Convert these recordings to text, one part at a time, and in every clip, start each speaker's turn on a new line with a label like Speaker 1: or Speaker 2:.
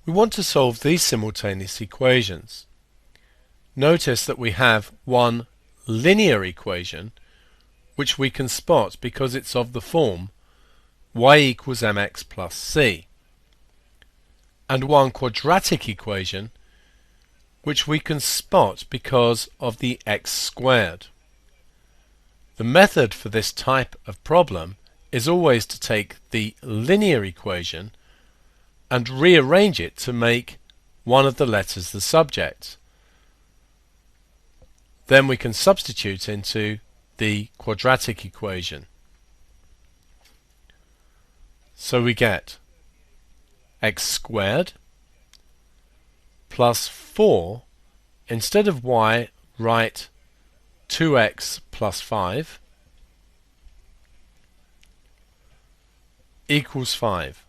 Speaker 1: We want to solve these simultaneous equations. Notice that we have one linear equation which we can spot because it's of the form y equals mx plus c, and one quadratic equation which we can spot because of the x squared. The method for this type of problem is always to take the linear equation and rearrange it to make one of the letters the subject. Then we can substitute into the quadratic equation. So we get x squared plus 4. Instead of y, write 2x plus 5 equals 5.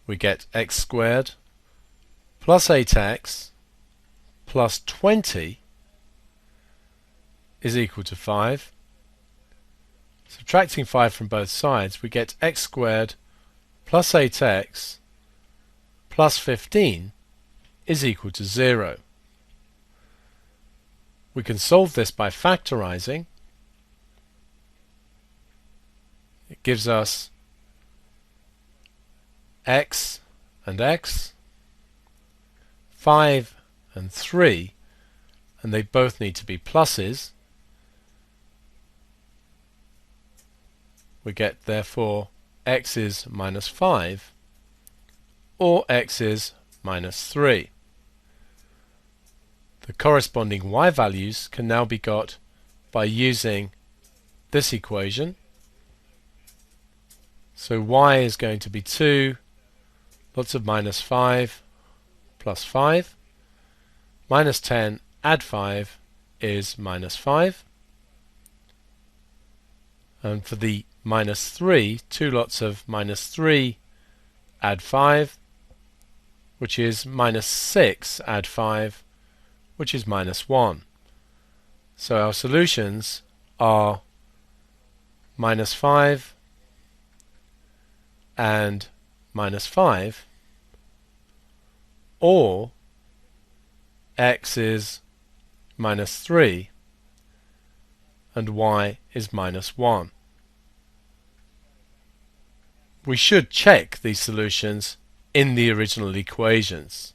Speaker 1: We get x squared plus 8x plus 20 is equal to 5. Subtracting 5 from both sides, we get x squared plus 8x plus 15 is equal to 0. We can solve this by factorizing. It gives us x and x, 5 and 3, and they both need to be pluses. We get therefore x is minus 5 or x is minus 3. The corresponding y values can now be got by using this equation. So y is going to be 2, lots of minus 5, plus 5. Minus 10, add 5 is minus 5. And for the minus 3, 2 lots of minus 3, add 5, which is minus 6, add 5, which is minus 1. So our solutions are minus 5 and minus 5, or x is minus 3 and y is minus 1. We should check these solutions in the original equations.